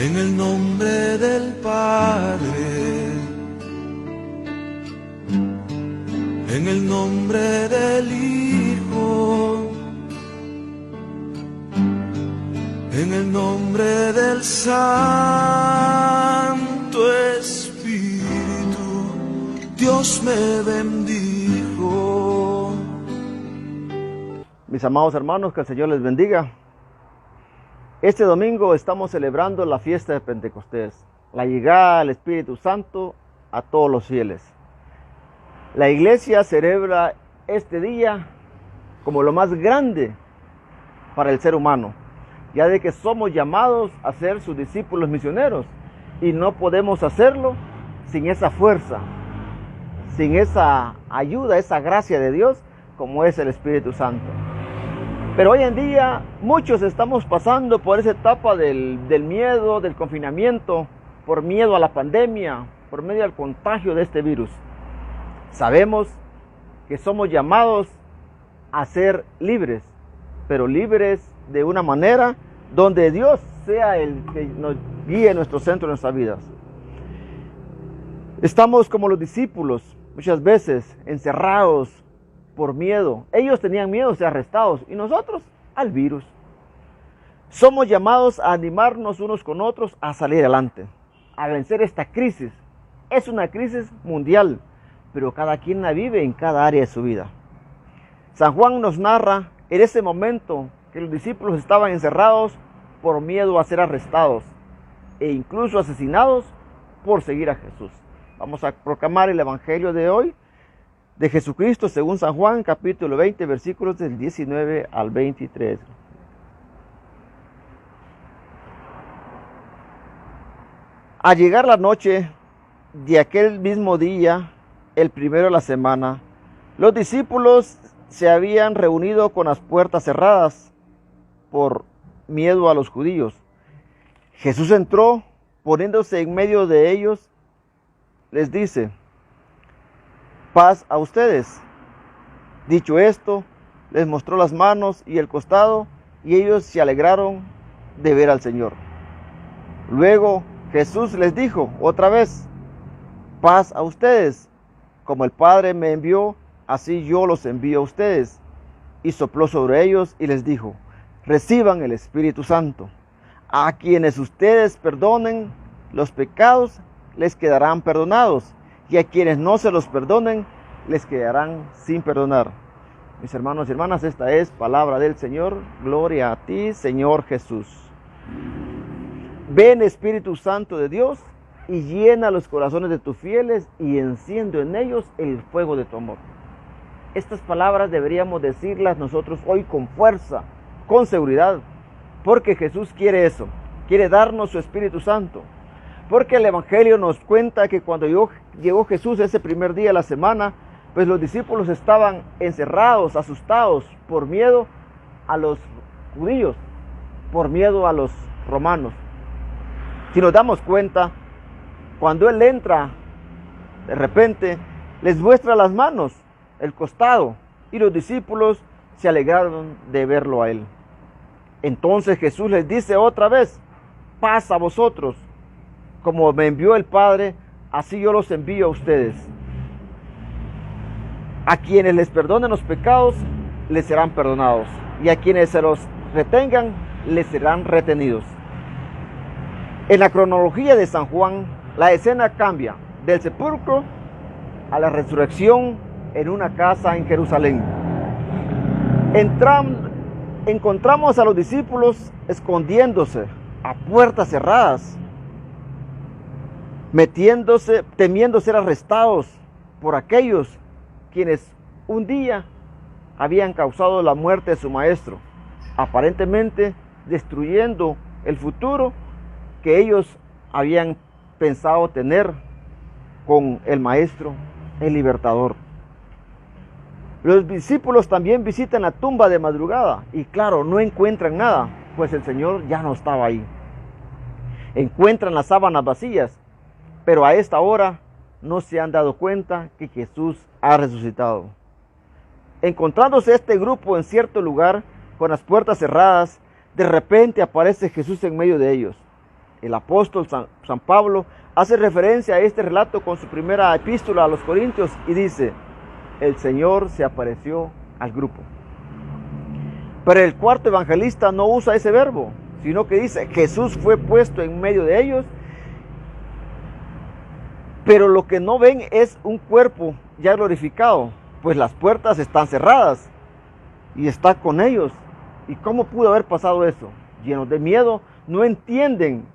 En el nombre del Padre, en el nombre del Hijo, en el nombre del Santo Espíritu, Dios me bendijo. Mis amados hermanos, que el Señor les bendiga. Este domingo estamos celebrando la fiesta de Pentecostés, la llegada del Espíritu Santo a todos los fieles. La iglesia celebra este día como lo más grande para el ser humano, ya de que somos llamados a ser sus discípulos misioneros y no podemos hacerlo sin esa fuerza, sin esa ayuda, esa gracia de Dios como es el Espíritu Santo. Pero hoy en día muchos estamos pasando por esa etapa del miedo, del confinamiento, por miedo a la pandemia, por medio del contagio de este virus. Sabemos que somos llamados a ser libres, pero libres de una manera donde Dios sea el que nos guíe en nuestro centro de nuestras vidas. Estamos como los discípulos, muchas veces encerrados por miedo. Ellos tenían miedo de ser arrestados y nosotros al virus. Somos llamados a animarnos unos con otros a salir adelante, a vencer esta crisis. Es una crisis mundial, pero cada quien la vive en cada área de su vida. San Juan nos narra en ese momento que los discípulos estaban encerrados por miedo a ser arrestados e incluso asesinados por seguir a Jesús. Vamos a proclamar el Evangelio de hoy de Jesucristo según San Juan, capítulo 20, versículos del 19 al 23. Al llegar la noche de aquel mismo día, el primero de la semana, los discípulos se habían reunido con las puertas cerradas por miedo a los judíos. Jesús entró, poniéndose en medio de ellos, les dice: paz a ustedes. Dicho esto, les mostró las manos y el costado, y ellos se alegraron de ver al Señor. Luego Jesús les dijo otra vez: paz a ustedes. Como el Padre me envió, así yo los envío a ustedes. Y sopló sobre ellos y les dijo: reciban el Espíritu Santo. A quienes ustedes perdonen los pecados, les quedarán perdonados, y a quienes no se los perdonen, les quedarán sin perdonar. Mis hermanos y hermanas, esta es palabra del Señor. Gloria a ti, Señor Jesús. Ven, Espíritu Santo de Dios, y llena los corazones de tus fieles, y enciende en ellos el fuego de tu amor. Estas palabras deberíamos decirlas nosotros hoy con fuerza, con seguridad, porque Jesús quiere eso, quiere darnos su Espíritu Santo. Porque el Evangelio nos cuenta que cuando llegó Jesús ese primer día de la semana, pues los discípulos estaban encerrados, asustados, por miedo a los judíos, por miedo a los romanos. Si nos damos cuenta, cuando Él entra, de repente les muestra las manos, el costado, y los discípulos se alegraron de verlo a Él. Entonces Jesús les dice otra vez: paz a vosotros. Como me envió el Padre, así yo los envío a ustedes. A quienes les perdonen los pecados, les serán perdonados. Y a quienes se los retengan, les serán retenidos. En la cronología de San Juan, la escena cambia del sepulcro a la resurrección en una casa en Jerusalén. Encontramos a los discípulos escondiéndose a puertas cerradas, temiendo ser arrestados por aquellos quienes un día habían causado la muerte de su maestro, aparentemente destruyendo el futuro que ellos habían pensado tener con el maestro, el libertador. Los discípulos también visitan la tumba de madrugada y claro, no encuentran nada, pues el Señor ya no estaba ahí. Encuentran las sábanas vacías, pero a esta hora no se han dado cuenta que Jesús ha resucitado. Encontrándose este grupo en cierto lugar, con las puertas cerradas, de repente aparece Jesús en medio de ellos. El apóstol San Pablo hace referencia a este relato con su primera epístola a los Corintios y dice: el Señor se apareció al grupo. Pero el cuarto evangelista no usa ese verbo, sino que dice: Jesús fue puesto en medio de ellos, pero lo que no ven es un cuerpo ya glorificado, pues las puertas están cerradas y está con ellos. ¿Y cómo pudo haber pasado eso? Llenos de miedo, no entienden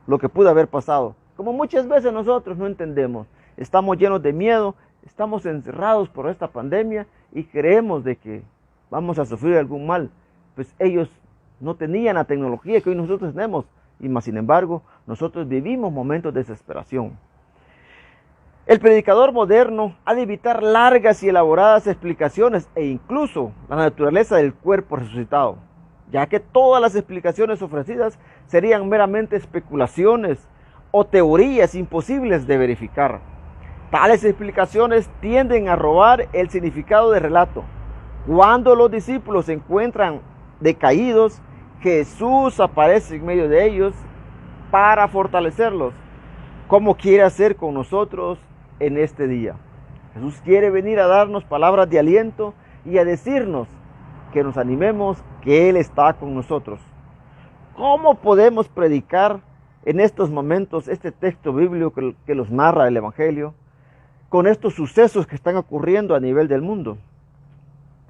lo que pudo haber pasado. Como muchas veces nosotros no entendemos. Estamos llenos de miedo, estamos encerrados por esta pandemia y creemos de que vamos a sufrir algún mal. Pues ellos no tenían la tecnología que hoy nosotros tenemos, y más sin embargo, nosotros vivimos momentos de desesperación. El predicador moderno ha de evitar largas y elaboradas explicaciones e incluso la naturaleza del cuerpo resucitado, ya que todas las explicaciones ofrecidas serían meramente especulaciones o teorías imposibles de verificar. Tales explicaciones tienden a robar el significado del relato. Cuando los discípulos se encuentran decaídos, Jesús aparece en medio de ellos para fortalecerlos, como quiere hacer con nosotros en este día. Jesús quiere venir a darnos palabras de aliento y a decirnos que nos animemos, que Él está con nosotros. ¿Cómo podemos predicar en estos momentos este texto bíblico que los narra el Evangelio con estos sucesos que están ocurriendo a nivel del mundo?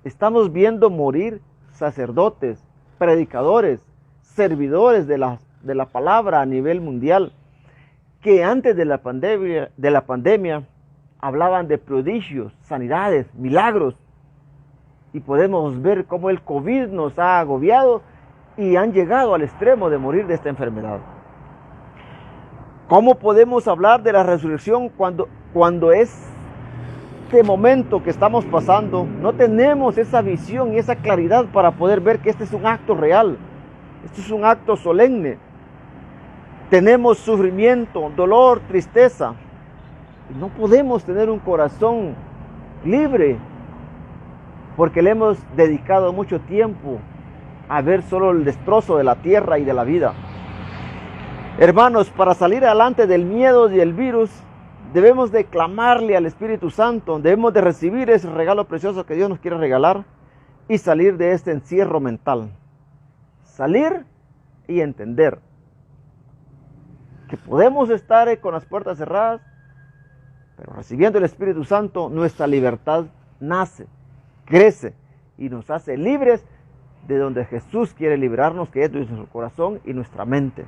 Estamos viendo morir sacerdotes, predicadores, servidores de la palabra a nivel mundial, que antes de la pandemia hablaban de prodigios, sanidades, milagros, y podemos ver cómo el COVID nos ha agobiado y han llegado al extremo de morir de esta enfermedad. ¿Cómo podemos hablar de la resurrección cuando este momento que estamos pasando no tenemos esa visión y esa claridad para poder ver que este es un acto real, este es un acto solemne? Tenemos sufrimiento, dolor, tristeza. Y no podemos tener un corazón libre porque le hemos dedicado mucho tiempo a ver solo el destrozo de la tierra y de la vida. Hermanos, para salir adelante del miedo y del virus, debemos de clamarle al Espíritu Santo, debemos de recibir ese regalo precioso que Dios nos quiere regalar y salir de este encierro mental. Salir y entender que podemos estar con las puertas cerradas, pero recibiendo el Espíritu Santo, nuestra libertad nace, crece y nos hace libres de donde Jesús quiere librarnos, que es de nuestro corazón y nuestra mente.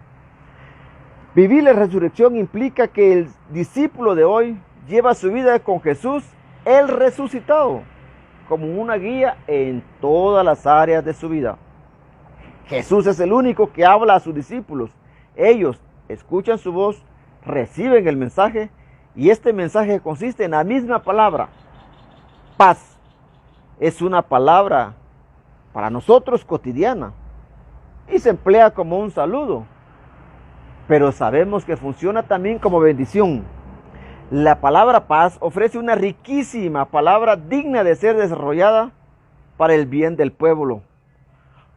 Vivir la resurrección implica que el discípulo de hoy lleva su vida con Jesús, el resucitado, como una guía en todas las áreas de su vida. Jesús es el único que habla a sus discípulos. Ellos escuchan su voz, reciben el mensaje, y este mensaje consiste en la misma palabra, paz. Es una palabra para nosotros cotidiana y se emplea como un saludo, pero sabemos que funciona también como bendición. La palabra paz ofrece una riquísima palabra digna de ser desarrollada para el bien del pueblo.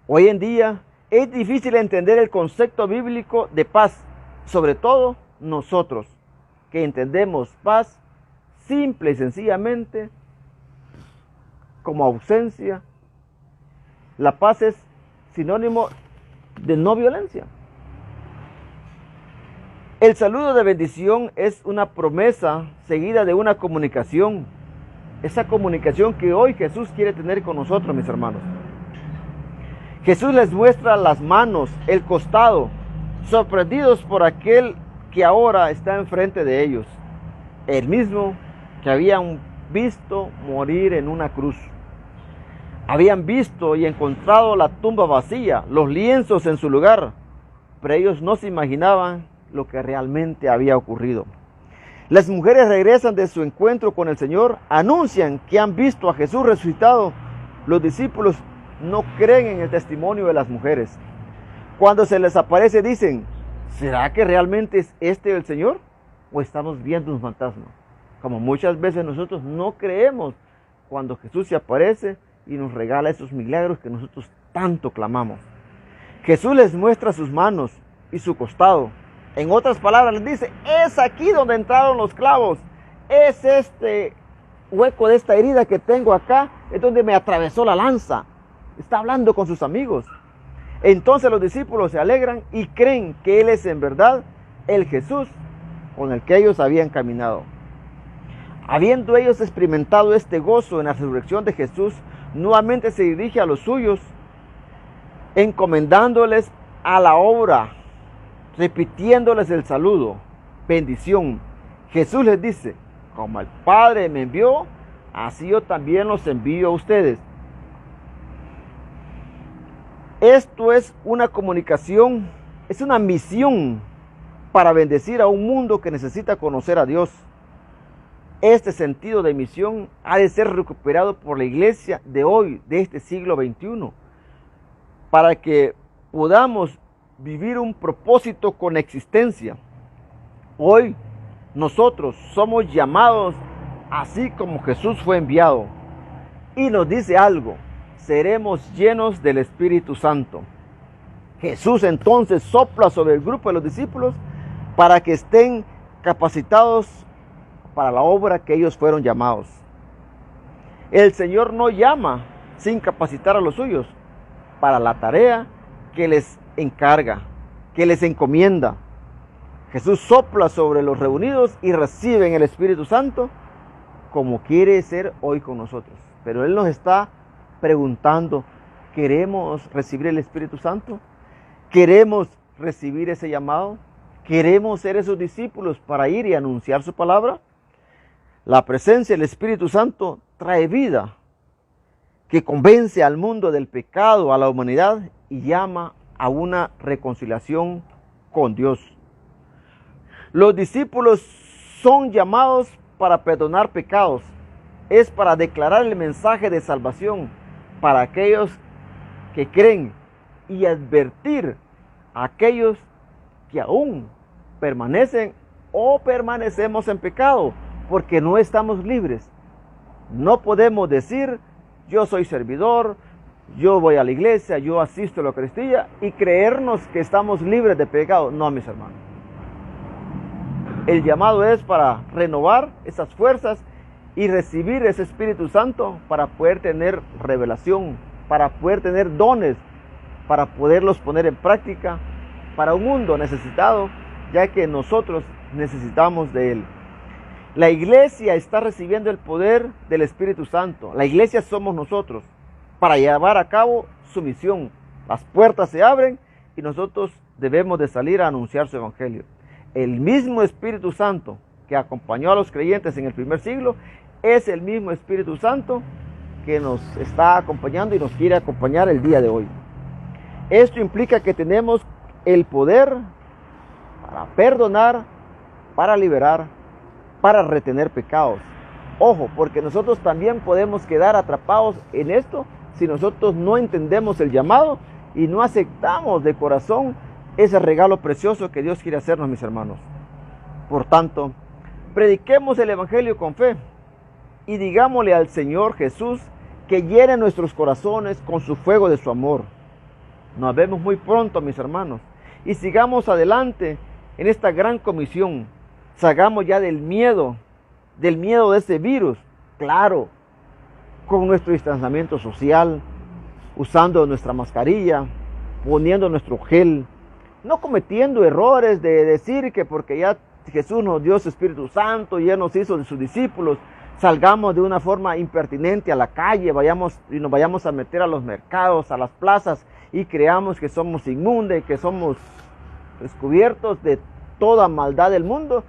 Hoy en día es difícil entender el concepto bíblico de paz, sobre todo nosotros, que entendemos paz simple y sencillamente como ausencia. La paz es sinónimo de no violencia. El saludo de bendición es una promesa seguida de una comunicación. Esa comunicación que hoy Jesús quiere tener con nosotros, mis hermanos. Jesús les muestra las manos, el costado, sorprendidos por aquel que ahora está enfrente de ellos, el mismo que habían visto morir en una cruz. Habían visto y encontrado la tumba vacía, los lienzos en su lugar, pero ellos no se imaginaban lo que realmente había ocurrido. Las mujeres regresan de su encuentro con el Señor, anuncian que han visto a Jesús resucitado. Los discípulos no creen en el testimonio de las mujeres. Cuando se les aparece dicen: ¿será que realmente es este el Señor? ¿O estamos viendo un fantasma? Como muchas veces nosotros no creemos cuando Jesús se aparece y nos regala esos milagros que nosotros tanto clamamos. Jesús les muestra sus manos y su costado. En otras palabras les dice, es aquí donde entraron los clavos, es este hueco de esta herida que tengo acá, es donde me atravesó la lanza. Está hablando con sus amigos. Entonces los discípulos se alegran y creen que Él es en verdad el Jesús con el que ellos habían caminado. Habiendo ellos experimentado este gozo en la resurrección de Jesús, nuevamente se dirige a los suyos, encomendándoles a la obra, repitiéndoles el saludo, bendición. Jesús les dice, como el Padre me envió, así yo también los envío a ustedes. Esto es una comunicación, es una misión para bendecir a un mundo que necesita conocer a Dios. Este sentido de misión ha de ser recuperado por la iglesia de hoy, de este siglo XXI, para que podamos vivir un propósito con existencia. Hoy nosotros somos llamados así como Jesús fue enviado. Y nos dice algo, seremos llenos del Espíritu Santo. Jesús entonces sopla sobre el grupo de los discípulos para que estén capacitados para la obra que ellos fueron llamados. El Señor no llama sin capacitar a los suyos para la tarea que les encarga, que les encomienda. Jesús sopla sobre los reunidos y reciben el Espíritu Santo como quiere ser hoy con nosotros. Pero Él nos está preguntando, ¿queremos recibir el Espíritu Santo? ¿Queremos recibir ese llamado? ¿Queremos ser esos discípulos para ir y anunciar su palabra? La presencia del Espíritu Santo trae vida, que convence al mundo del pecado, a la humanidad, y llama a una reconciliación con Dios. Los discípulos son llamados para perdonar pecados, es para declarar el mensaje de salvación para aquellos que creen y advertir a aquellos que aún permanecen o permanecemos en pecado, porque no estamos libres. No podemos decir, yo soy servidor, yo voy a la iglesia, yo asisto a la Eucaristía y creernos que estamos libres de pecado. No, mis hermanos. El llamado es para renovar esas fuerzas y recibir ese Espíritu Santo para poder tener revelación, para poder tener dones, para poderlos poner en práctica para un mundo necesitado, ya que nosotros necesitamos de Él. La iglesia está recibiendo el poder del Espíritu Santo. La iglesia somos nosotros para llevar a cabo su misión. Las puertas se abren y nosotros debemos de salir a anunciar su evangelio. El mismo Espíritu Santo que acompañó a los creyentes en el primer siglo es el mismo Espíritu Santo que nos está acompañando y nos quiere acompañar el día de hoy. Esto implica que tenemos el poder para perdonar, para liberar, para retener pecados. Ojo, porque nosotros también podemos quedar atrapados en esto si nosotros no entendemos el llamado y no aceptamos de corazón ese regalo precioso que Dios quiere hacernos, mis hermanos. Por tanto, prediquemos el evangelio con fe y digámosle al Señor Jesús que llene nuestros corazones con su fuego de su amor. Nos vemos muy pronto, mis hermanos, y sigamos adelante en esta gran comisión. Salgamos ya del miedo de ese virus, claro, con nuestro distanciamiento social, usando nuestra mascarilla, poniendo nuestro gel, no cometiendo errores de decir que porque ya Jesús nos dio su Espíritu Santo y Él nos hizo de sus discípulos, salgamos de una forma impertinente a la calle, nos vayamos a meter a los mercados, a las plazas y creamos que somos inmundes, que somos descubiertos de toda maldad del mundo.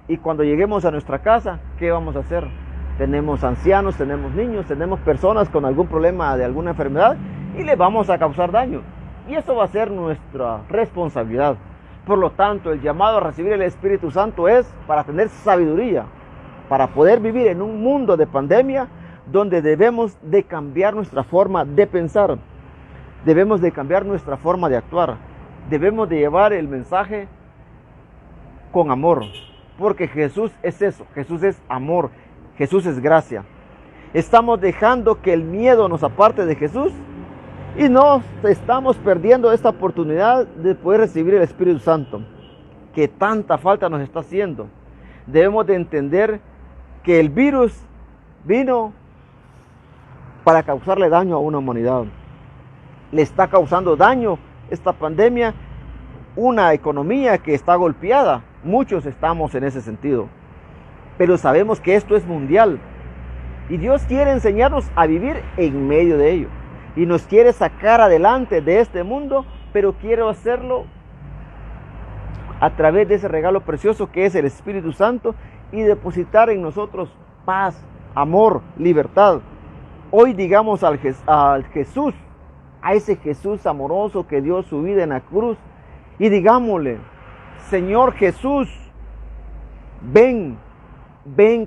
Y cuando lleguemos a nuestra casa, ¿qué vamos a hacer? Tenemos ancianos, tenemos niños, tenemos personas con algún problema de alguna enfermedad y les vamos a causar daño. Y eso va a ser nuestra responsabilidad. Por lo tanto, el llamado a recibir el Espíritu Santo es para tener sabiduría, para poder vivir en un mundo de pandemia donde debemos de cambiar nuestra forma de pensar, debemos de cambiar nuestra forma de actuar, debemos de llevar el mensaje con amor. Porque Jesús es eso, Jesús es amor, Jesús es gracia. ¿Estamos dejando que el miedo nos aparte de Jesús? Y no estamos perdiendo esta oportunidad de poder recibir el Espíritu Santo, que tanta falta nos está haciendo. Debemos de entender que el virus vino para causarle daño a una humanidad. Le está causando daño esta pandemia, una economía que está golpeada. Muchos estamos en ese sentido. Pero sabemos que esto es mundial. Y Dios quiere enseñarnos a vivir en medio de ello. Y nos quiere sacar adelante de este mundo, pero quiere hacerlo a través de ese regalo precioso que es el Espíritu Santo y depositar en nosotros paz, amor, libertad. Hoy digamos al Jesús, a ese Jesús amoroso que dio su vida en la cruz, y digámosle: Señor Jesús, ven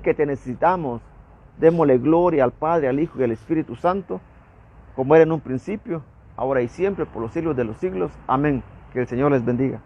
que te necesitamos. Démosle gloria al Padre, al Hijo y al Espíritu Santo, como era en un principio, ahora y siempre, por los siglos de los siglos. Amén. Que el Señor les bendiga.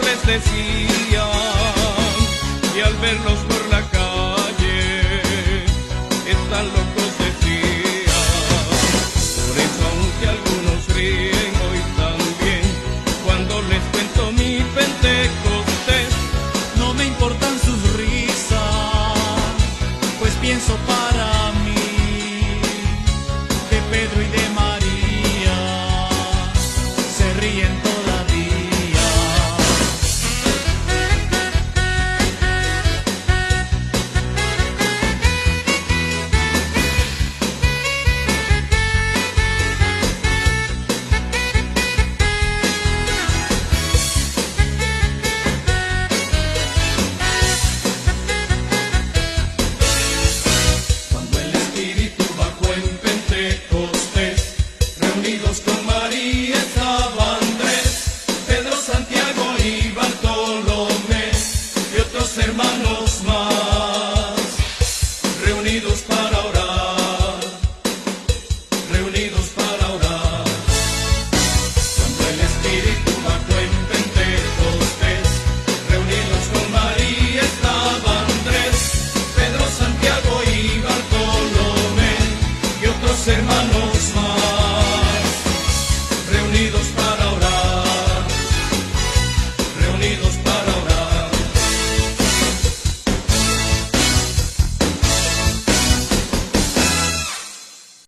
Les decían, y al verlos por la calle, están locos decían. Por eso aunque algunos ríen hoy también, cuando les cuento mi Pentecostés, no me importan sus risas, pues pienso para mí que Pedro y de María se ríen todos